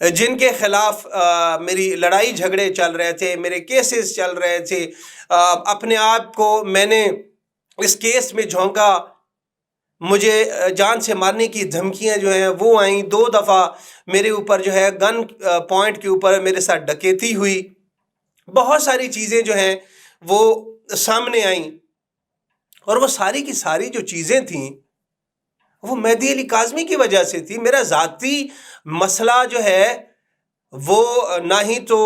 جن کے خلاف میری لڑائی جھگڑے چل رہے تھے، میرے کیسز چل رہے تھے، اپنے آپ کو میں نے اس کیس میں جھونکا، مجھے جان سے مارنے کی دھمکیاں جو ہیں وہ آئیں، 2 دفعہ میرے اوپر جو ہے گن پوائنٹ کے اوپر میرے ساتھ ڈکیتی ہوئی، بہت ساری چیزیں جو ہیں وہ سامنے آئیں، اور وہ ساری کی ساری جو چیزیں تھیں وہ مہدی علی کاظمی کی وجہ سے تھی۔ میرا ذاتی مسئلہ جو ہے وہ نہ ہی تو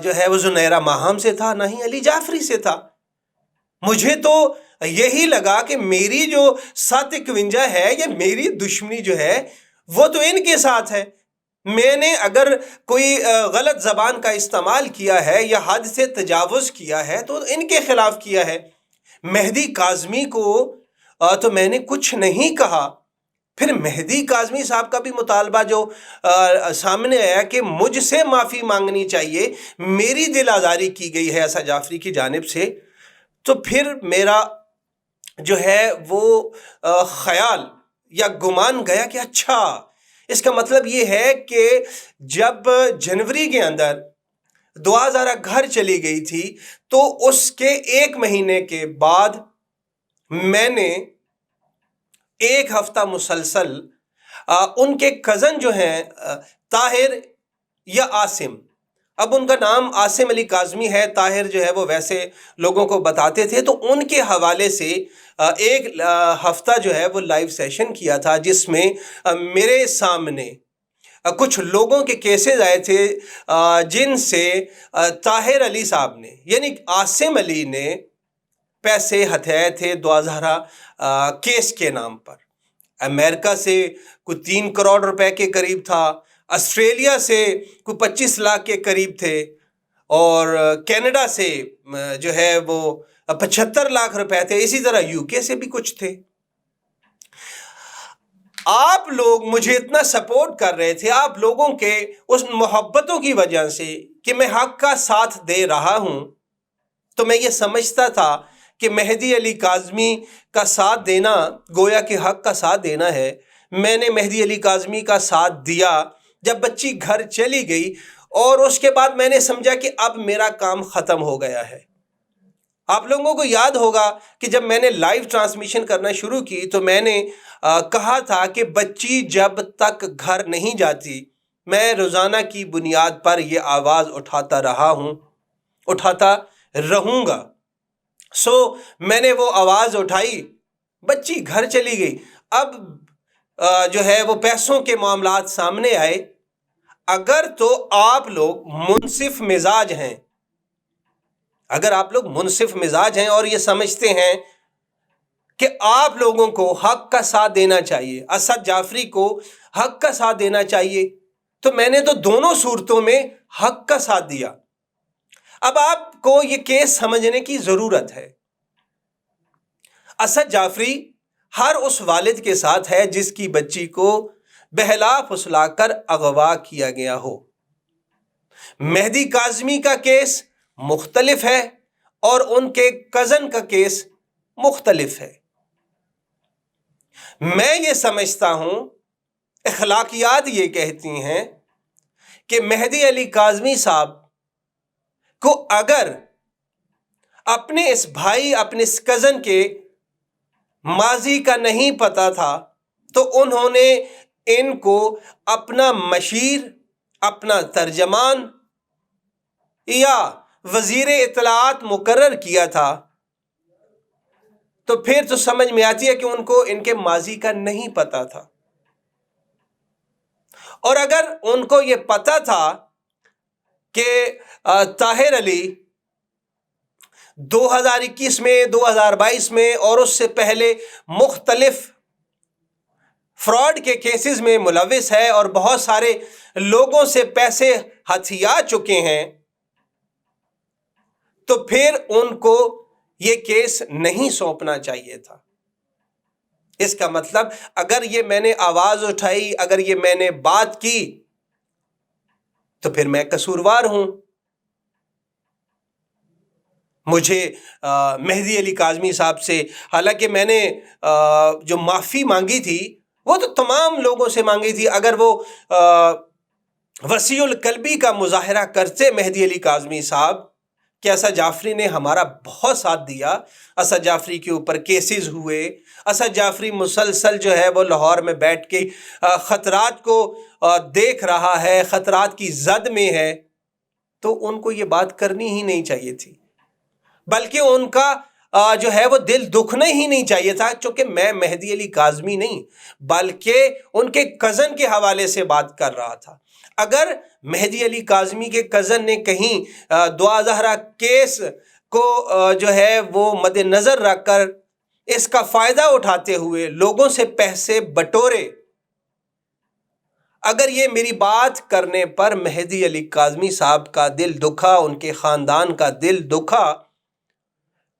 جو ہے وہ زنیرہ ماہام سے تھا، نہ ہی علی جعفری سے تھا۔ مجھے تو یہی لگا کہ میری جو 751 ہے، یا میری دشمنی جو ہے وہ تو ان کے ساتھ ہے۔ میں نے اگر کوئی غلط زبان کا استعمال کیا ہے یا حد سے تجاوز کیا ہے تو ان کے خلاف کیا ہے۔ مہدی کاظمی کو تو میں نے کچھ نہیں کہا۔ پھر مہدی کاظمی صاحب کا بھی مطالبہ جو سامنے آیا کہ مجھ سے معافی مانگنی چاہیے، میری دل آزاری کی گئی ہے اسد جعفری کی جانب سے، تو پھر میرا جو ہے وہ خیال یا گمان گیا کہ اچھا، اس کا مطلب یہ ہے کہ جب جنوری کے اندر دعا زارہ گھر چلی گئی تھی تو اس کے 1 مہینے کے بعد میں نے 1 ہفتہ مسلسل ان کے کزن جو ہیں طاہر یا عاصم، اب ان کا نام عاصم علی کاظمی ہے، طاہر جو ہے وہ ویسے لوگوں کو بتاتے تھے، تو ان کے حوالے سے 1 ہفتہ جو ہے وہ لائیو سیشن کیا تھا، جس میں میرے سامنے کچھ لوگوں کے کیسز آئے تھے جن سے طاہر علی صاحب نے، یعنی عاصم علی نے پیسے ہتھیائے تھے دعا زہرا کیس کے نام پر۔ امریکہ سے کوئی 3 کروڑ روپے کے قریب تھا، آسٹریلیا سے کوئی 25 لاکھ کے قریب تھے، اور کینیڈا سے جو ہے وہ 75 لاکھ روپے تھے، اسی طرح یو کے سے بھی کچھ تھے۔ آپ لوگ مجھے اتنا سپورٹ کر رہے تھے، آپ لوگوں کے اس محبتوں کی وجہ سے کہ میں حق کا ساتھ دے رہا ہوں، تو میں یہ سمجھتا تھا کہ مہدی علی کاظمی کا ساتھ دینا گویا کہ حق کا ساتھ دینا ہے۔ میں نے مہدی علی کاظمی کا ساتھ دیا جب بچی گھر چلی گئی، اور اس کے بعد میں نے سمجھا کہ اب میرا کام ختم ہو گیا ہے۔ آپ لوگوں کو یاد ہوگا کہ جب میں نے لائیو ٹرانسمیشن کرنا شروع کی تو میں نے کہا تھا کہ بچی جب تک گھر نہیں جاتی میں روزانہ کی بنیاد پر یہ آواز اٹھاتا رہا ہوں، اٹھاتا رہوں گا۔ میں نے وہ آواز اٹھائی، بچی گھر چلی گئی، اب جو ہے وہ پیسوں کے معاملات سامنے آئے۔ اگر تو آپ لوگ منصف مزاج ہیں، اگر آپ لوگ منصف مزاج ہیں اور یہ سمجھتے ہیں کہ آپ لوگوں کو حق کا ساتھ دینا چاہیے، اسد جعفری کو حق کا ساتھ دینا چاہیے، تو میں نے تو دونوں صورتوں میں حق کا ساتھ دیا۔ اب آپ کو یہ کیس سمجھنے کی ضرورت ہے۔ اسد جعفری ہر اس والد کے ساتھ ہے جس کی بچی کو بہلا پھسلا کر اغوا کیا گیا ہو۔ مہدی کاظمی کا کیس مختلف ہے اور ان کے کزن کا کیس مختلف ہے۔ میں یہ سمجھتا ہوں، اخلاقیات یہ کہتی ہیں کہ مہدی علی کاظمی صاحب کو اگر اپنے اس بھائی، اپنے اس کزن کے ماضی کا نہیں پتا تھا تو انہوں نے ان کو اپنا مشیر، اپنا ترجمان یا وزیر اطلاعات مقرر کیا تھا، تو پھر تو سمجھ میں آتی ہے کہ ان کو ان کے ماضی کا نہیں پتا تھا۔ اور اگر ان کو یہ پتا تھا کہ طاہر علی 2021 میں، 2022 میں اور اس سے پہلے مختلف فراڈ کے کیسز میں ملوث ہے اور بہت سارے لوگوں سے پیسے ہتھیا چکے ہیں، تو پھر ان کو یہ کیس نہیں سونپنا چاہیے تھا۔ اس کا مطلب اگر یہ میں نے آواز اٹھائی، اگر یہ میں نے بات کی، تو پھر میں قصوروار ہوں۔ مجھے مہدی علی کاظمی صاحب سے، حالانکہ میں نے جو معافی مانگی تھی وہ تو تمام لوگوں سے مانگی تھی، اگر وہ وسیع القلبی کا مظاہرہ کرتے مہدی علی کاظمی صاحب کہ اسد جعفری نے ہمارا بہت ساتھ دیا، اسد جعفری کے اوپر کیسز ہوئے، اسد جعفری مسلسل جو ہے وہ لاہور میں بیٹھ کے خطرات کو دیکھ رہا ہے، خطرات کی زد میں ہے، تو ان کو یہ بات کرنی ہی نہیں چاہیے تھی، بلکہ ان کا جو ہے وہ دل دکھنا ہی نہیں چاہیے تھا، چونکہ میں مہدی علی کاظمی نہیں بلکہ ان کے کزن کے حوالے سے بات کر رہا تھا۔ اگر مہدی علی کاظمی کے کزن نے کہیں دعا زہرا کیس کو جو ہے وہ مد نظر رکھ کر اس کا فائدہ اٹھاتے ہوئے لوگوں سے پیسے بٹورے، اگر یہ میری بات کرنے پر مہدی علی کاظمی صاحب کا دل دکھا، ان کے خاندان کا دل دکھا،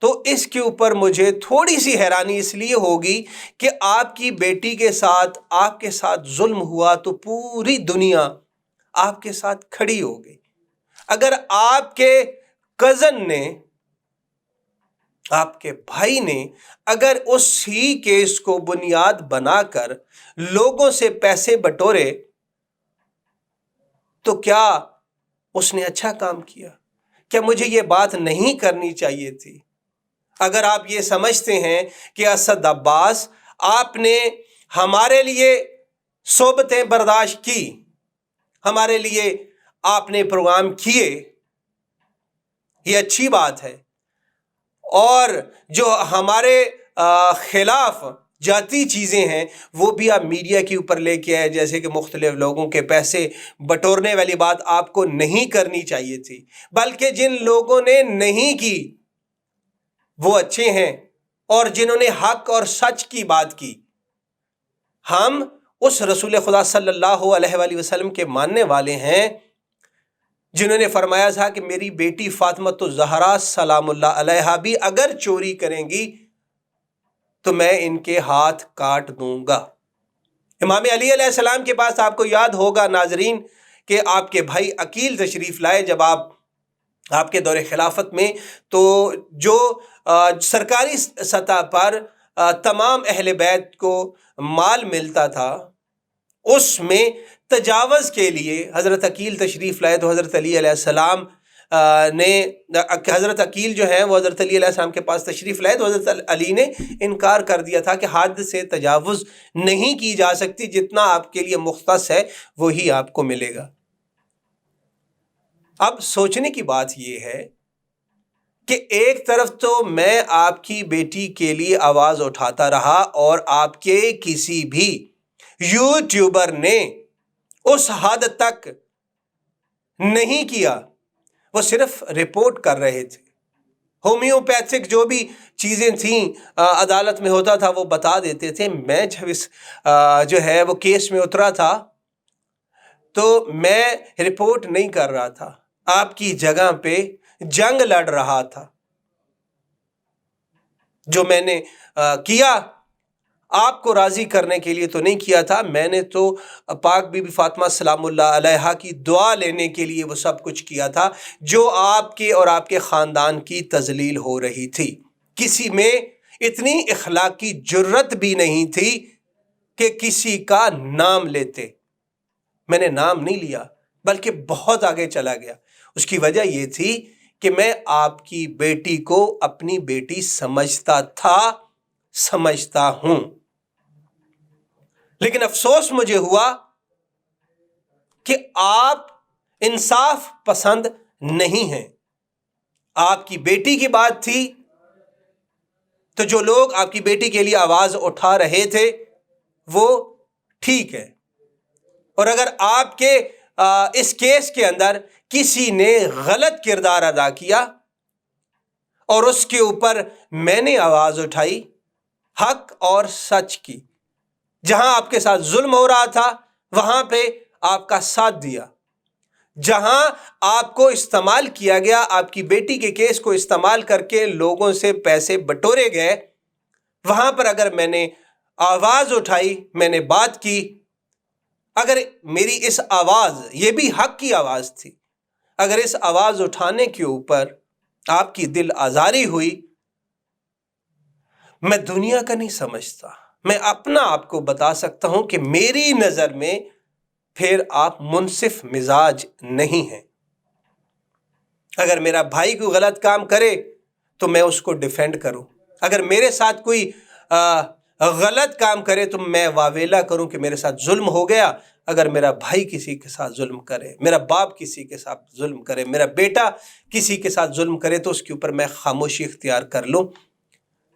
تو اس کے اوپر مجھے تھوڑی سی حیرانی اس لیے ہوگی کہ آپ کی بیٹی کے ساتھ آپ کے ساتھ ظلم ہوا تو پوری دنیا آپ کے ساتھ کھڑی ہو گئی۔ اگر آپ کے کزن نے، آپ کے بھائی نے اگر اس ہی کیس کو بنیاد بنا کر لوگوں سے پیسے بٹورے تو کیا اس نے اچھا کام کیا؟ کیا مجھے یہ بات نہیں کرنی چاہیے تھی؟ اگر آپ یہ سمجھتے ہیں کہ اسد عباس آپ نے ہمارے لیے صحبتیں برداشت کی، ہمارے لیے آپ نے پروگرام کیے، یہ اچھی بات ہے، اور جو ہمارے خلاف جاتی چیزیں ہیں وہ بھی آپ میڈیا کے اوپر لے کے آئے، جیسے کہ مختلف لوگوں کے پیسے بٹورنے والی بات آپ کو نہیں کرنی چاہیے تھی، بلکہ جن لوگوں نے نہیں کی وہ اچھے ہیں، اور جنہوں نے حق اور سچ کی بات کی۔ ہم اس رسول خدا صلی اللہ علیہ وآلہ وسلم کے ماننے والے ہیں جنہوں نے فرمایا تھا کہ میری بیٹی فاطمۃ الزہرا سلام اللہ علیہا بھی اگر چوری کریں گی تو میں ان کے ہاتھ کاٹ دوں گا۔ امام علی علیہ السلام کے پاس آپ کو یاد ہوگا ناظرین کہ آپ کے بھائی عقیل تشریف لائے جب آپ کے دور خلافت میں، تو جو سرکاری سطح پر تمام اہل بیت کو مال ملتا تھا، اس میں تجاوز کے لیے حضرت عقیل تشریف لائے، تو حضرت علی علیہ السلام نے، حضرت عقیل جو ہیں وہ حضرت علی علیہ السلام کے پاس تشریف لائے، تو حضرت علی نے انکار کر دیا تھا کہ حد سے تجاوز نہیں کی جا سکتی، جتنا آپ کے لیے مختص ہے وہی آپ کو ملے گا۔ اب سوچنے کی بات یہ ہے کہ ایک طرف تو میں آپ کی بیٹی کے لیے آواز اٹھاتا رہا، اور آپ کے کسی بھی یوٹیوبر نے اس حد تک نہیں کیا، وہ صرف رپورٹ کر رہے تھے، ہومیوپیتھک جو بھی چیزیں تھیں عدالت میں ہوتا تھا وہ بتا دیتے تھے۔ میں جب اس جو ہے وہ کیس میں اترا تھا تو میں رپورٹ نہیں کر رہا تھا، آپ کی جگہ پہ جنگ لڑ رہا تھا۔ جو میں نے کیا آپ کو راضی کرنے کے لیے تو نہیں کیا تھا، میں نے تو پاک بی بی فاطمہ سلام اللہ علیہا کی دعا لینے کے لیے وہ سب کچھ کیا تھا جو آپ کے اور آپ کے خاندان کی تذلیل ہو رہی تھی۔ کسی میں اتنی اخلاقی جرت بھی نہیں تھی کہ کسی کا نام لیتے۔ میں نے نام نہیں لیا بلکہ بہت آگے چلا گیا۔ اس کی وجہ یہ تھی کہ میں آپ کی بیٹی کو اپنی بیٹی سمجھتا تھا، سمجھتا ہوں، لیکن افسوس مجھے ہوا کہ آپ انصاف پسند نہیں ہیں۔ آپ کی بیٹی کی بات تھی تو جو لوگ آپ کی بیٹی کے لیے آواز اٹھا رہے تھے وہ ٹھیک ہے، اور اگر آپ کے اس کیس کے اندر کسی نے غلط کردار ادا کیا اور اس کے اوپر میں نے آواز اٹھائی، حق اور سچ کی، جہاں آپ کے ساتھ ظلم ہو رہا تھا وہاں پہ آپ کا ساتھ دیا، جہاں آپ کو استعمال کیا گیا، آپ کی بیٹی کے کیس کو استعمال کر کے لوگوں سے پیسے بٹورے گئے، وہاں پر اگر میں نے آواز اٹھائی، میں نے بات کی، اگر میری اس آواز، یہ بھی حق کی آواز تھی، اگر اس آواز اٹھانے کے اوپر آپ کی دل آزاری ہوئی، میں دنیا کا نہیں سمجھتا، میں اپنا آپ کو بتا سکتا ہوں کہ میری نظر میں پھر آپ منصف مزاج نہیں ہیں۔ اگر میرا بھائی کوئی غلط کام کرے تو میں اس کو ڈیفینڈ کروں، اگر میرے ساتھ کوئی غلط کام کرے تو میں واویلا کروں کہ میرے ساتھ ظلم ہو گیا۔ اگر میرا بھائی کسی کے ساتھ ظلم کرے، میرا باپ کسی کے ساتھ ظلم کرے، میرا بیٹا کسی کے ساتھ ظلم کرے تو اس کے اوپر میں خاموشی اختیار کر لوں،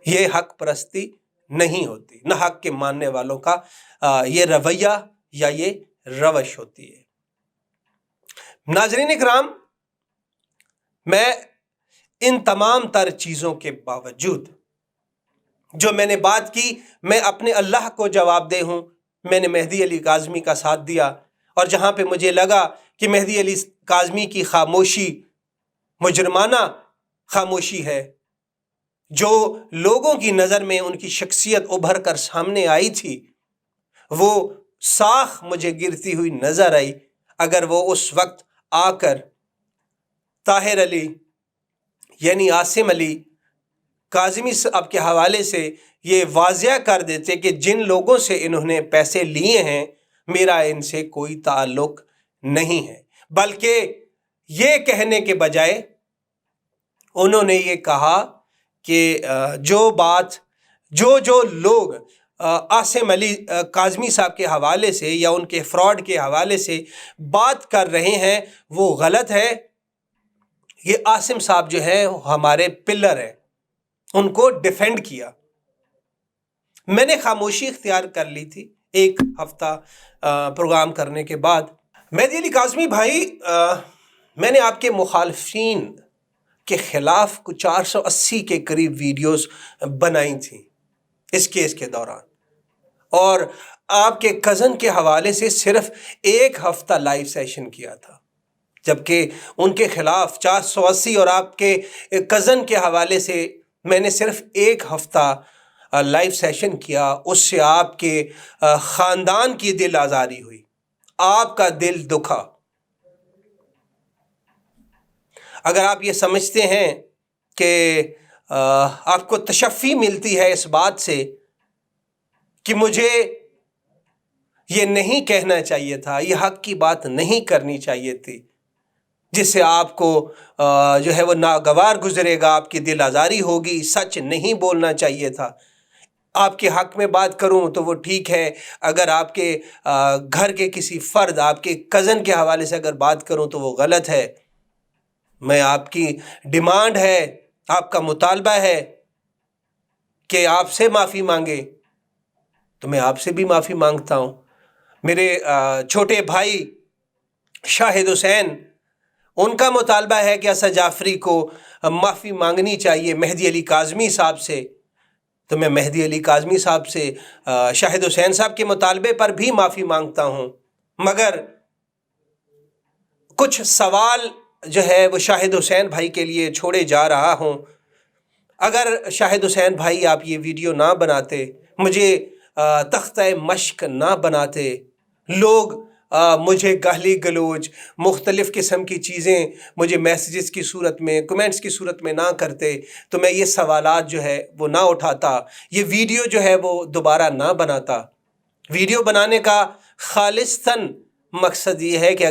یہ حق پرستی نہیں ہوتی، نہ حق کے ماننے والوں کا یہ رویہ یا یہ روش ہوتی ہے۔ ناظرین اکرام، میں ان تمام تر چیزوں کے باوجود جو میں نے بات کی، میں اپنے اللہ کو جواب دہ ہوں۔ میں نے مہدی علی کاظمی کا ساتھ دیا، اور جہاں پہ مجھے لگا کہ مہدی علی کاظمی کی خاموشی مجرمانہ خاموشی ہے، جو لوگوں کی نظر میں ان کی شخصیت ابھر کر سامنے آئی تھی، وہ ساخ مجھے گرتی ہوئی نظر آئی۔ اگر وہ اس وقت آ کر طاہر علی یعنی عاصم علی کاظمی صاحب کے حوالے سے یہ واضح کر دیتے کہ جن لوگوں سے انہوں نے پیسے لیے ہیں میرا ان سے کوئی تعلق نہیں ہے، بلکہ یہ کہنے کے بجائے انہوں نے یہ کہا کہ جو لوگ عاصم علی کاظمی صاحب کے حوالے سے یا ان کے فراڈ کے حوالے سے بات کر رہے ہیں وہ غلط ہے۔ یہ عاصم صاحب جو ہیں ہمارے پلر ہیں، ان کو ڈیفینڈ کیا۔ میں نے خاموشی اختیار کر لی تھی ایک ہفتہ پروگرام کرنے کے بعد۔ مہدی علی کاظمی بھائی، میں نے آپ کے مخالفین کے خلاف کچھ 480 کے قریب ویڈیوز بنائی تھیں اس کیس کے دوران، اور آپ کے کزن کے حوالے سے صرف ایک ہفتہ لائیو سیشن کیا تھا، جبکہ ان کے خلاف 480 اور آپ کے کزن کے حوالے سے میں نے صرف ایک ہفتہ لائیو سیشن کیا۔ اس سے آپ کے خاندان کی دل آزاری ہوئی، آپ کا دل دکھا۔ اگر آپ یہ سمجھتے ہیں کہ آپ کو تشفی ملتی ہے اس بات سے کہ مجھے یہ نہیں کہنا چاہیے تھا، یہ حق کی بات نہیں کرنی چاہیے تھی، جس سے آپ کو جو ہے وہ ناگوار گزرے گا، آپ کی دل آزاری ہوگی، سچ نہیں بولنا چاہیے تھا، آپ کے حق میں بات کروں تو وہ ٹھیک ہے، اگر آپ کے گھر کے کسی فرد، آپ کے کزن کے حوالے سے اگر بات کروں تو وہ غلط ہے۔ میں آپ کی ڈیمانڈ ہے، آپ کا مطالبہ ہے کہ آپ سے معافی مانگے تو میں آپ سے بھی معافی مانگتا ہوں۔ میرے چھوٹے بھائی شاہد حسین، ان کا مطالبہ ہے کہ اسد جعفری کو معافی مانگنی چاہیے مہدی علی کاظمی صاحب سے، تو میں مہدی علی کاظمی صاحب سے شاہد حسین صاحب کے مطالبے پر بھی معافی مانگتا ہوں، مگر کچھ سوال جو ہے وہ شاہد حسین بھائی کے لیے چھوڑے جا رہا ہوں۔ اگر شاہد حسین بھائی آپ یہ ویڈیو نہ بناتے، مجھے تختہ مشق نہ بناتے، لوگ مجھے گالی گلوچ مختلف قسم کی چیزیں مجھے میسیجز کی صورت میں، کمنٹس کی صورت میں نہ کرتے، تو میں یہ سوالات جو ہے وہ نہ اٹھاتا، یہ ویڈیو جو ہے وہ دوبارہ نہ بناتا۔ ویڈیو بنانے کا خالصتاً مقصد یہ ہے کہ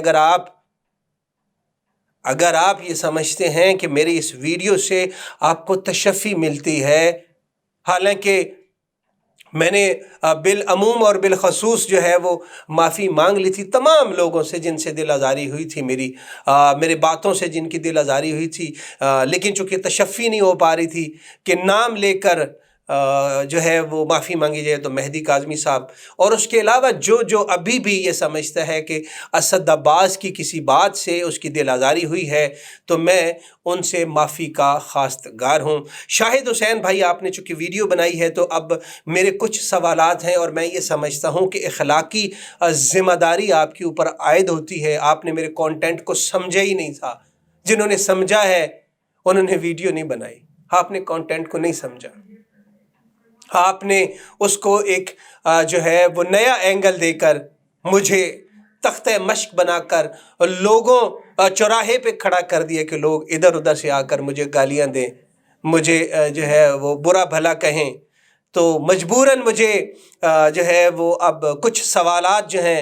اگر آپ یہ سمجھتے ہیں کہ میری اس ویڈیو سے آپ کو تشفی ملتی ہے، حالانکہ میں نے بالعموم اور بالخصوص جو ہے وہ معافی مانگ لی تھی تمام لوگوں سے جن سے دل آزاری ہوئی تھی، میرے باتوں سے جن کی دل آزاری ہوئی تھی، لیکن چونکہ تشفی نہیں ہو پا رہی تھی کہ نام لے کر جو ہے وہ معافی مانگی جائے، تو مہدی کاظمی صاحب اور اس کے علاوہ جو ابھی بھی یہ سمجھتا ہے کہ اسد عباس کی کسی بات سے اس کی دل آزاری ہوئی ہے، تو میں ان سے معافی کا خواستگار ہوں۔ شاہد حسین بھائی، آپ نے چونکہ ویڈیو بنائی ہے تو اب میرے کچھ سوالات ہیں، اور میں یہ سمجھتا ہوں کہ اخلاقی ذمہ داری آپ کے اوپر عائد ہوتی ہے۔ آپ نے میرے کانٹینٹ کو سمجھا ہی نہیں تھا، جنہوں نے سمجھا ہے انہوں نے ویڈیو نہیں بنائی، آپ نے کانٹینٹ کو نہیں سمجھا، آپ نے اس کو ایک جو ہے وہ نیا اینگل دے کر مجھے تختہ مشق بنا کر لوگوں چوراہے پہ کھڑا کر دیا کہ لوگ ادھر ادھر سے آ کر مجھے گالیاں دیں، مجھے جو ہے وہ برا بھلا کہیں، تو مجبوراً مجھے جو ہے وہ اب کچھ سوالات جو ہیں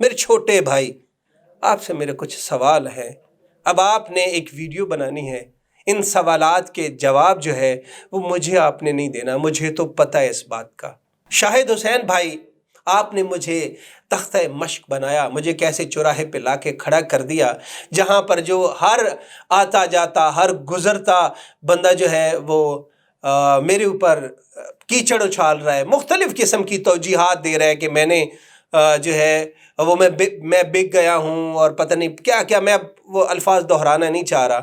میرے چھوٹے بھائی، آپ سے میرے کچھ سوال ہیں. اب آپ نے ایک ویڈیو بنانی ہے، ان سوالات کے جواب جو ہے وہ مجھے آپ نے نہیں دینا، مجھے تو پتہ ہے اس بات کا. شاہد حسین بھائی، آپ نے مجھے تختہ مشق بنایا، مجھے کیسے چوراہے پہ لا کے کھڑا کر دیا جہاں پر جو ہر آتا جاتا، ہر گزرتا بندہ جو ہے وہ میرے اوپر کیچڑ اچھال رہا ہے، مختلف قسم کی توجیحات دے رہا ہے کہ میں نے جو ہے وہ میں بک گیا ہوں اور پتہ نہیں کیا کیا. میں اب وہ الفاظ دہرانا نہیں چاہ رہا.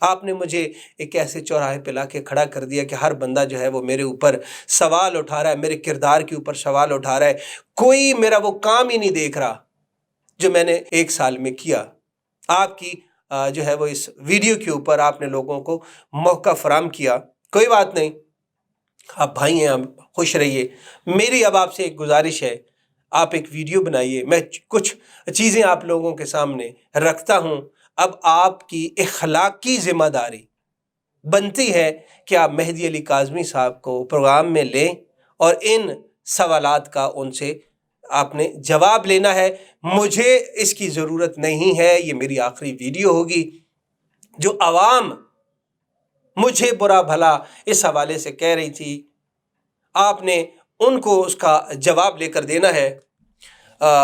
آپ نے مجھے ایک ایسے چوراہے پہ لا کے کھڑا کر دیا کہ ہر بندہ جو ہے وہ میرے اوپر سوال اٹھا رہا ہے، میرے کردار کے اوپر سوال اٹھا رہا ہے. کوئی میرا وہ کام ہی نہیں دیکھ رہا جو میں نے 1 سال میں کیا. آپ کی جو ہے وہ اس ویڈیو کے اوپر آپ نے لوگوں کو موقع فراہم کیا. کوئی بات نہیں، آپ بھائی ہیں، آپ خوش رہیے. میری اب آپ سے ایک گزارش ہے، آپ ایک ویڈیو بنائیے. میں کچھ چیزیں آپ لوگوں کے سامنے رکھتا ہوں. اب آپ کی اخلاقی ذمہ داری بنتی ہے کہ آپ مہدی علی کاظمی صاحب کو پروگرام میں لیں اور ان سوالات کا ان سے آپ نے جواب لینا ہے. مجھے اس کی ضرورت نہیں ہے، یہ میری آخری ویڈیو ہوگی. جو عوام مجھے برا بھلا اس حوالے سے کہہ رہی تھی، آپ نے ان کو اس کا جواب لے کر دینا ہے.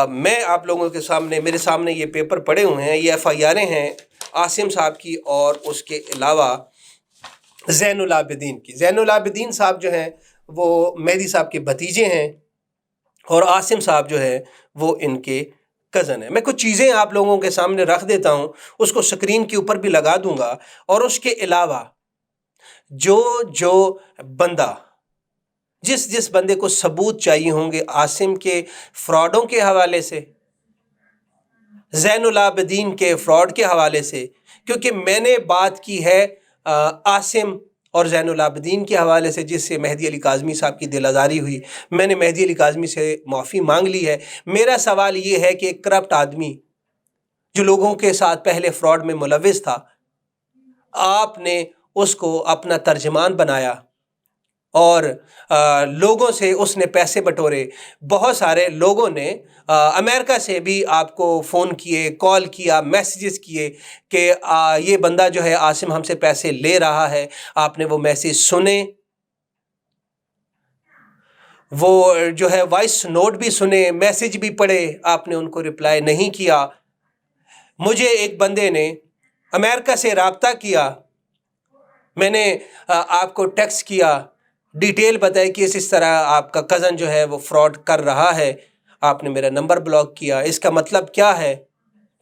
میں آپ لوگوں کے سامنے، میرے سامنے یہ پیپر پڑے ہوئے ہیں، یہ FIRیں ہیں عاصم صاحب کی اور اس کے علاوہ زین العابدین کی. زین العابدین صاحب جو ہیں وہ مہدی صاحب کے بھتیجے ہیں اور عاصم صاحب جو ہے وہ ان کے کزن ہیں. میں کچھ چیزیں آپ لوگوں کے سامنے رکھ دیتا ہوں، اس کو سکرین کے اوپر بھی لگا دوں گا. اور اس کے علاوہ جو بندہ، جس بندے کو ثبوت چاہیے ہوں گے عاصم کے فراڈوں کے حوالے سے، زین العابدین کے فراڈ کے حوالے سے، کیونکہ میں نے بات کی ہے عاصم اور زین العابدین کے حوالے سے جس سے مہدی علی کاظمی صاحب کی دل آزاری ہوئی. میں نے مہدی علی کاظمی سے معافی مانگ لی ہے. میرا سوال یہ ہے کہ ایک کرپٹ آدمی جو لوگوں کے ساتھ پہلے فراڈ میں ملوث تھا، آپ نے اس کو اپنا ترجمان بنایا اور لوگوں سے اس نے پیسے بٹورے. بہت سارے لوگوں نے امریکہ سے بھی آپ کو فون کیے، کال کیا، میسیجز کیے کہ یہ بندہ جو ہے عاصم ہم سے پیسے لے رہا ہے. آپ نے وہ میسیج سنے، وہ جو ہے وائس نوٹ بھی سنے، میسیج بھی پڑھے، آپ نے ان کو رپلائی نہیں کیا. مجھے ایک بندے نے امریکہ سے رابطہ کیا، میں نے آپ کو ٹیکسٹ کیا، ڈیٹیل بتائی کہ اس طرح آپ کا کزن جو ہے وہ فراڈ کر رہا ہے. آپ نے میرا نمبر بلاک کیا. اس کا مطلب کیا ہے؟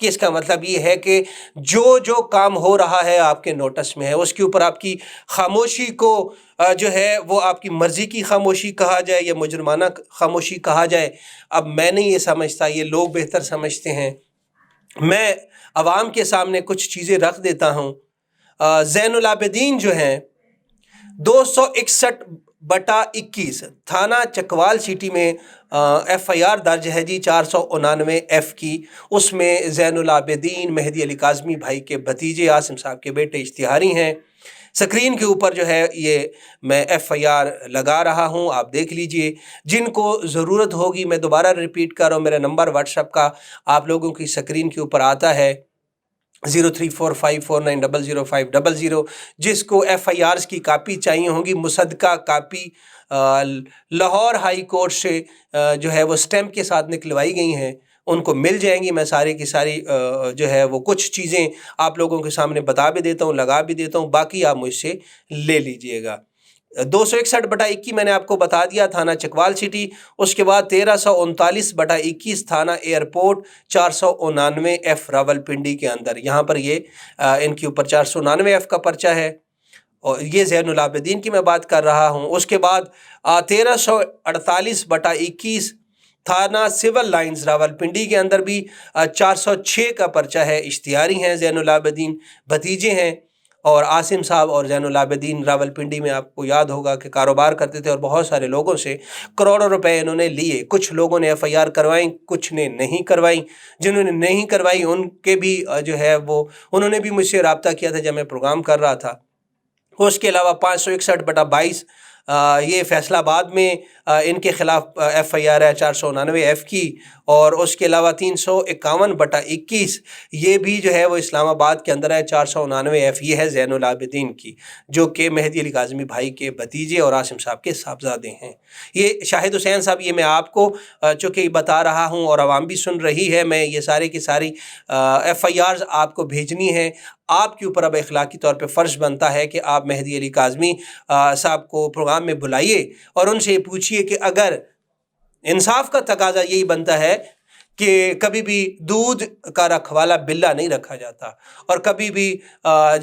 کہ اس کا مطلب یہ ہے کہ جو کام ہو رہا ہے آپ کے نوٹس میں ہے، اس کے اوپر آپ کی خاموشی کو جو ہے وہ آپ کی مرضی کی خاموشی کہا جائے یا مجرمانہ خاموشی کہا جائے، اب میں نہیں یہ سمجھتا، یہ لوگ بہتر سمجھتے ہیں. میں عوام کے سامنے کچھ چیزیں رکھ دیتا ہوں. زین العابدین جو ہیں 261/21 تھانہ چکوال سٹی میں FIR درج ہے جی 499F کی. اس میں زین العابدین مہدی علی کاظمی بھائی کے بھتیجے عاصم صاحب کے بیٹے اشتہاری ہیں. سکرین کے اوپر جو ہے یہ میں FIR لگا رہا ہوں، آپ دیکھ لیجئے. جن کو ضرورت ہوگی، میں دوبارہ ریپیٹ کر رہا ہوں، میرا نمبر واٹس ایپ کا آپ لوگوں کی سکرین کے اوپر آتا ہے 034549000500. جس کو FIRs کی کاپی چاہیے ہوں گی، مصدقہ کاپی لاہور ہائی کورٹ سے جو ہے وہ سٹیمپ کے ساتھ نکلوائی گئی ہیں، ان کو مل جائیں گی. میں ساری کی ساری جو ہے وہ کچھ چیزیں آپ لوگوں کے سامنے بتا بھی دیتا ہوں، لگا بھی دیتا ہوں، باقی آپ مجھ سے لے لیجئے گا. 261/21 میں نے آپ کو بتا دیا، تھانہ چکوال سٹی. اس کے بعد 1339/21 تھانہ ایئرپورٹ 499F راولپنڈی کے اندر. یہاں پر یہ ان کے اوپر 499F کا پرچہ ہے اور یہ زین العابدین کی میں بات کر رہا ہوں. اس کے بعد 1348/21 تھانہ سول لائنز راولپنڈی کے اندر بھی 406 کا پرچہ ہے. اشتہاری ہیں، زین العابدین بھتیجے ہیں. اور عاصم صاحب اور زین العابدین راولپنڈی میں آپ کو یاد ہوگا کہ کاروبار کرتے تھے اور بہت سارے لوگوں سے کروڑوں روپے انہوں نے لیے. کچھ لوگوں نے FIR کروائیں، کچھ نے نہیں کروائیں. جنہوں نے نہیں کروائی ان کے بھی جو ہے وہ انہوں نے بھی مجھ سے رابطہ کیا تھا جب میں پروگرام کر رہا تھا. اس کے علاوہ 561/22 یہ فیصلہ آباد میں ان کے خلاف FIR ہے 499F کی، اور اس کے علاوہ 351/21 یہ بھی جو ہے وہ اسلام آباد کے اندر ہے 499F، یہ ہے زین العابدین کی، جو کہ مہدی علی کاظمی بھائی کے بھتیجے اور عاصم صاحب کے صاحبزادے ہیں۔ یہ شاہد حسین صاحب، یہ میں آپ کو چونکہ بتا رہا ہوں اور عوام بھی سن رہی ہے، میں یہ سارے کی ساری FIRs آپ کو بھیجنی ہیں۔ آپ کے اوپر اب اخلاقی طور پہ فرض بنتا ہے کہ آپ مہدی علی کاظمی صاحب کو پروگرام میں بلائیے اور ان سے یہ پوچھیے کہ اگر انصاف کا تقاضا یہی بنتا ہے کہ کبھی بھی دودھ کا رکھوالا بلا نہیں رکھا جاتا، اور کبھی بھی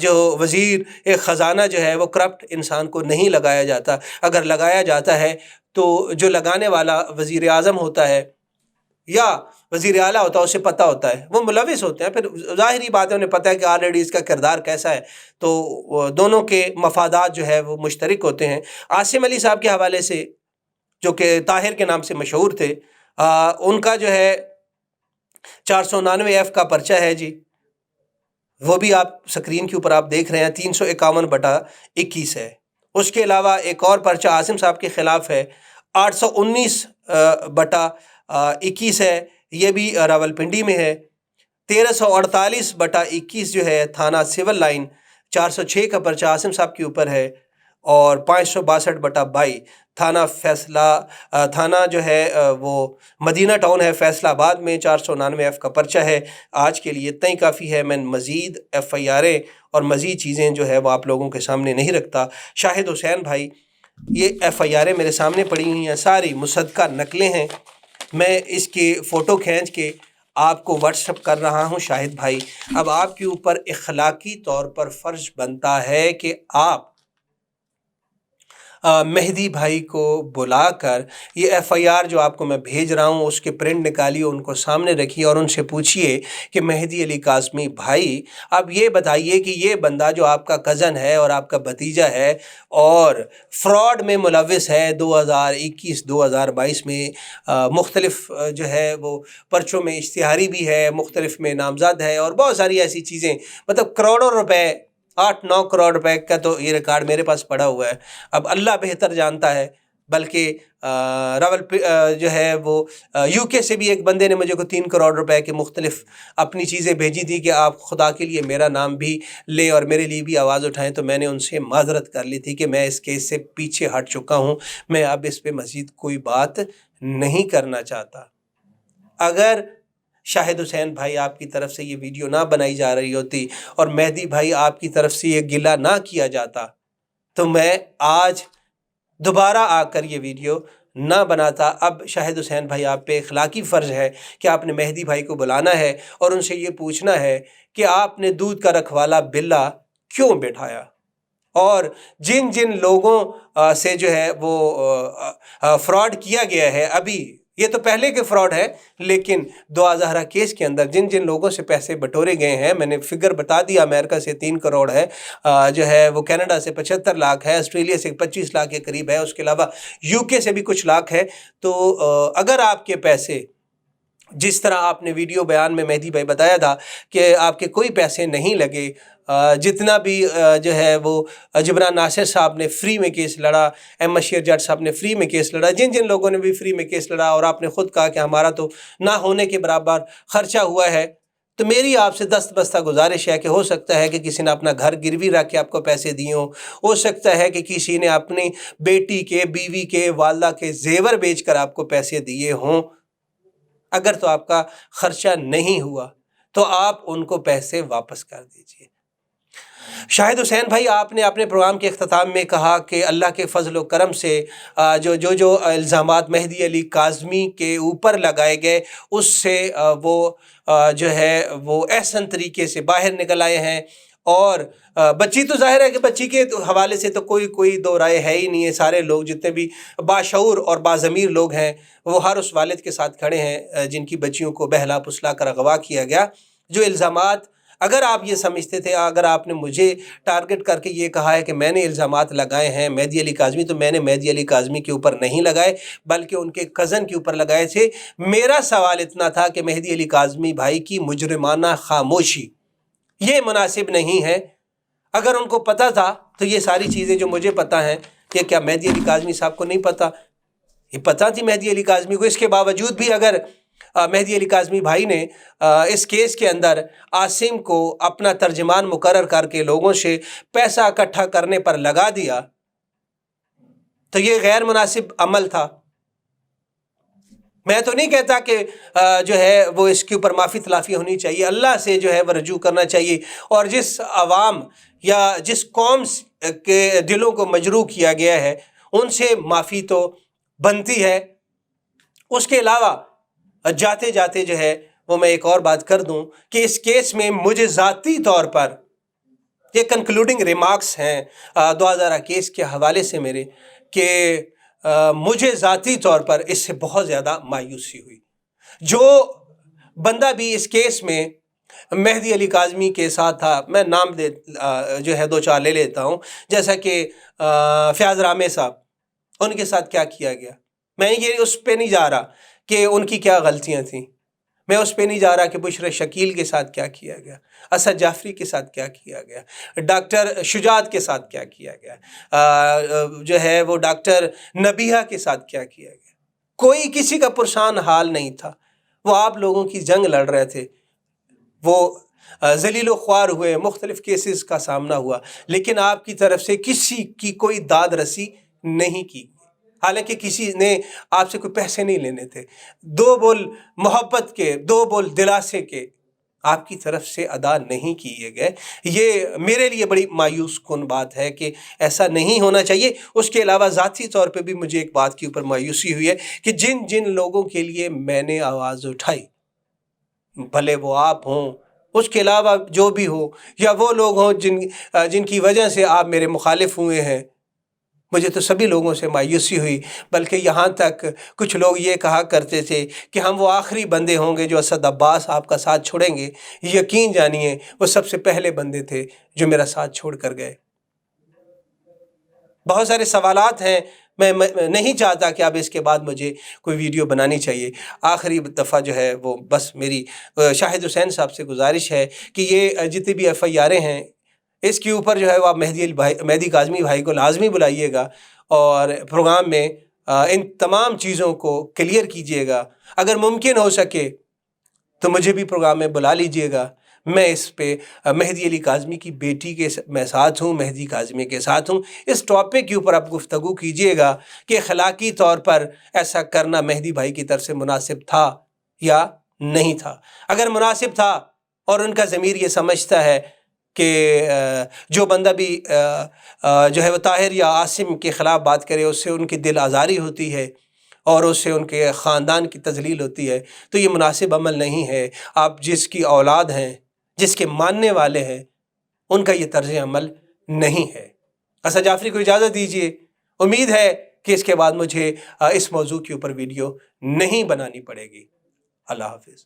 جو وزیر خزانہ جو ہے وہ کرپٹ انسان کو نہیں لگایا جاتا، اگر لگایا جاتا ہے تو جو لگانے والا وزیر اعظم ہوتا ہے یا وزیر اعلیٰ ہوتا ہے اسے پتہ ہوتا ہے، وہ ملوث ہوتے ہیں، پھر ظاہری بات ہے انہیں پتہ ہے کہ آلریڈی اس کا کردار کیسا ہے، تو دونوں کے مفادات جو ہے وہ مشترک ہوتے ہیں۔ عاصم علی صاحب کے حوالے سے، جو کہ طاہر کے نام سے مشہور تھے، ان کا جو ہے 499F کا پرچہ ہے جی، وہ بھی آپ سکرین کے اوپر آپ دیکھ رہے ہیں، 351/21 ہے۔ اس کے علاوہ ایک اور پرچہ عاصم صاحب کے خلاف ہے، 819/21 ہے، یہ بھی راولپنڈی میں ہے۔ 1348/21 جو ہے تھانہ سول لائن 406 کا پرچہ عاصم صاحب کے اوپر ہے، اور 562/22 تھانہ جو ہے وہ مدینہ ٹاؤن ہے فیصل آباد میں، 499F کا پرچہ ہے۔ آج کے لیے اتنا ہی کافی ہے، میں مزید FIRیں اور مزید چیزیں جو ہے وہ آپ لوگوں کے سامنے نہیں رکھتا۔ شاہد حسین بھائی، یہ FIRیں میرے سامنے پڑی ہوئی ہیں، ساری مصدقہ نقلیں ہیں، میں اس کی فوٹو کھینچ کے آپ کو واٹس ایپ کر رہا ہوں۔ شاہد بھائی، اب آپ کے اوپر اخلاقی طور پر فرض بنتا ہے کہ آپ مہدی بھائی کو بلا کر یہ FIR جو آپ کو میں بھیج رہا ہوں اس کے پرنٹ نکالیے، ان کو سامنے رکھیے اور ان سے پوچھئے کہ مہدی علی کاظمی بھائی، اب یہ بتائیے کہ یہ بندہ جو آپ کا کزن ہے اور آپ کا بھتیجا ہے اور فراڈ میں ملوث ہے، 2021-2022 میں مختلف جو ہے وہ پرچوں میں اشتہاری بھی ہے، مختلف میں نامزد ہے، اور بہت ساری ایسی چیزیں، مطلب کروڑوں روپے، 8-9 کروڑ روپے کا تو یہ ریکارڈ میرے پاس پڑا ہوا ہے۔ اب اللہ بہتر جانتا ہے، بلکہ جو ہے وہ UK سے بھی ایک بندے نے مجھے کو 3 کروڑ روپے کے مختلف اپنی چیزیں بھیجی تھی کہ آپ خدا کے لیے میرا نام بھی لیں اور میرے لیے بھی آواز اٹھائیں، تو میں نے ان سے معذرت کر لی تھی کہ میں اس کیس سے پیچھے ہٹ چکا ہوں، میں اب اس پہ مزید کوئی بات نہیں کرنا چاہتا۔ اگر شاہد حسین بھائی آپ کی طرف سے یہ ویڈیو نہ بنائی جا رہی ہوتی اور مہدی بھائی آپ کی طرف سے یہ گلہ نہ کیا جاتا، تو میں آج دوبارہ آ کر یہ ویڈیو نہ بناتا۔ اب شاہد حسین بھائی آپ پہ اخلاقی فرض ہے کہ آپ نے مہدی بھائی کو بلانا ہے اور ان سے یہ پوچھنا ہے کہ آپ نے دودھ کا رکھوالا بلا کیوں بٹھایا، اور جن جن لوگوں سے جو ہے وہ فراڈ کیا گیا ہے، ابھی یہ تو پہلے کے فراڈ ہے، لیکن دعا زہرا کیس کے اندر جن جن لوگوں سے پیسے بٹورے گئے ہیں، میں نے فگر بتا دیا، امریکہ سے 3 کروڑ ہے، جو ہے وہ کینیڈا سے 75 لاکھ ہے، آسٹریلیا سے 25 لاکھ کے قریب ہے، اس کے علاوہ UK سے بھی کچھ لاکھ ہے۔ تو اگر آپ کے پیسے، جس طرح آپ نے ویڈیو بیان میں مہدی بھائی بتایا تھا کہ آپ کے کوئی پیسے نہیں لگے، جتنا بھی جو ہے وہ جبران ناصر صاحب نے فری میں کیس لڑا، ایم بشیر جٹ صاحب نے فری میں کیس لڑا، جن جن لوگوں نے بھی فری میں کیس لڑا، اور آپ نے خود کہا کہ ہمارا تو نہ ہونے کے برابر خرچہ ہوا ہے، تو میری آپ سے دست بستہ گزارش ہے کہ ہو سکتا ہے کہ کسی نے اپنا گھر گروی رکھ کے آپ کو پیسے دیے ہوں، ہو سکتا ہے کہ کسی نے اپنی بیٹی کے، بیوی کے، والدہ کے زیور بیچ کر آپ کو پیسے دیے ہوں۔ اگر تو آپ کا خرچہ نہیں ہوا تو آپ ان کو پیسے واپس کر دیجئے۔ شاہد حسین بھائی، آپ نے اپنے پروگرام کے اختتام میں کہا کہ اللہ کے فضل و کرم سے جو الزامات مہدی علی کاظمی کے اوپر لگائے گئے، اس سے وہ جو ہے وہ احسن طریقے سے باہر نکل آئے ہیں، اور بچی تو ظاہر ہے کہ بچی کے حوالے سے تو کوئی دو رائے ہے ہی نہیں ہے، سارے لوگ جتنے بھی باشعور اور باضمیر لوگ ہیں وہ ہر اس والد کے ساتھ کھڑے ہیں جن کی بچیوں کو بہلا پسلا کر اغوا کیا گیا۔ جو الزامات، اگر آپ یہ سمجھتے تھے، اگر آپ نے مجھے ٹارگٹ کر کے یہ کہا ہے کہ میں نے الزامات لگائے ہیں مہدی علی کاظمی، تو میں نے مہدی علی کاظمی کے اوپر نہیں لگائے، بلکہ ان کے کزن کے اوپر لگائے تھے۔ میرا سوال اتنا تھا کہ مہدی علی کاظمی بھائی کی مجرمانہ خاموشی یہ مناسب نہیں ہے۔ اگر ان کو پتہ تھا تو یہ ساری چیزیں جو مجھے پتہ ہیں یہ کیا مہدی علی کاظمی صاحب کو نہیں پتہ؟ یہ پتہ تھی مہدی علی کاظمی کو. اس کے باوجود بھی اگر مہدی علی کاظمی بھائی نے اس کیس کے اندر عاصم کو اپنا ترجمان مقرر کر کے لوگوں سے پیسہ اکٹھا کرنے پر لگا دیا تو یہ غیر مناسب عمل تھا. میں تو نہیں کہتا کہ جو ہے وہ اس کے اوپر معافی تلافی ہونی چاہیے، اللہ سے جو ہے وہ رجوع کرنا چاہیے، اور جس عوام یا جس قوم کے دلوں کو مجروح کیا گیا ہے ان سے معافی تو بنتی ہے. اس کے علاوہ جاتے جاتے جو ہے وہ میں ایک اور بات کر دوں کہ اس کیس میں مجھے ذاتی طور پر یہ کنکلوڈنگ ریمارکس ہیں 2000 کیس کے حوالے سے میرے، کہ مجھے ذاتی طور پر اس سے بہت زیادہ مایوسی ہوئی. جو بندہ بھی اس کیس میں مہدی علی کاظمی کے ساتھ تھا، میں نام جو ہے 2-4 لے لیتا ہوں، جیسا کہ فیاض رامے صاحب، ان کے ساتھ کیا کیا گیا. میں یہ اس پہ نہیں جا رہا کہ ان کی کیا غلطیاں تھیں، میں اس پہ نہیں جا رہا کہ بشر شکیل کے ساتھ کیا کیا گیا، اسد جعفری کے ساتھ کیا کیا گیا، ڈاکٹر شجاعت کے ساتھ کیا کیا گیا، جو ہے وہ ڈاکٹر نبیہہ کے ساتھ کیا کیا گیا. کوئی کسی کا پرسان حال نہیں تھا. وہ آپ لوگوں کی جنگ لڑ رہے تھے، وہ ذلیل و خوار ہوئے، مختلف کیسز کا سامنا ہوا، لیکن آپ کی طرف سے کسی کی کوئی داد رسی نہیں کی، حالانکہ کسی نے آپ سے کوئی پیسے نہیں لینے تھے. 2 بول محبت کے، 2 بول دلاسے کے آپ کی طرف سے ادا نہیں کیے گئے. یہ میرے لیے بڑی مایوس کن بات ہے کہ ایسا نہیں ہونا چاہیے. اس کے علاوہ ذاتی طور پہ بھی مجھے ایک بات کے اوپر مایوسی ہوئی ہے کہ جن لوگوں کے لیے میں نے آواز اٹھائی، بھلے وہ آپ ہوں، اس کے علاوہ جو بھی ہو، یا وہ لوگ ہوں جن کی وجہ سے آپ میرے مخالف ہوئے ہیں، مجھے تو سبھی لوگوں سے مایوسی ہوئی. بلکہ یہاں تک کچھ لوگ یہ کہا کرتے تھے کہ ہم وہ آخری بندے ہوں گے جو اسد عباس آپ کا ساتھ چھوڑیں گے. یقین جانیے وہ سب سے پہلے بندے تھے جو میرا ساتھ چھوڑ کر گئے. بہت سارے سوالات ہیں، میں نہیں چاہتا کہ اب اس کے بعد مجھے کوئی ویڈیو بنانی چاہیے. آخری دفعہ جو ہے وہ بس میری شاہد حسین صاحب سے گزارش ہے کہ یہ جتنی بھی FIR ہیں اس کے اوپر جو ہے وہ آپ مہدی کاظمی بھائی کو لازمی بلائیے گا اور پروگرام میں ان تمام چیزوں کو کلیئر کیجیے گا. اگر ممکن ہو سکے تو مجھے بھی پروگرام میں بلا لیجیے گا. میں اس پہ مہدی علی کاظمی کی بیٹی کے میں ساتھ ہوں، مہدی کاظمی کے ساتھ ہوں. اس ٹاپک کے اوپر آپ گفتگو کیجیے گا کہ اخلاقی طور پر ایسا کرنا مہدی بھائی کی طرف سے مناسب تھا یا نہیں تھا. اگر مناسب تھا اور ان کا ضمیر یہ سمجھتا ہے کہ جو بندہ بھی جو ہے وہ طاہر یا عاصم کے خلاف بات کرے اس سے ان کی دل آزاری ہوتی ہے اور اس سے ان کے خاندان کی تذلیل ہوتی ہے، تو یہ مناسب عمل نہیں ہے. آپ جس کی اولاد ہیں، جس کے ماننے والے ہیں، ان کا یہ طرز عمل نہیں ہے. اسد جعفری کو اجازت دیجیے. امید ہے کہ اس کے بعد مجھے اس موضوع کے اوپر ویڈیو نہیں بنانی پڑے گی. اللہ حافظ.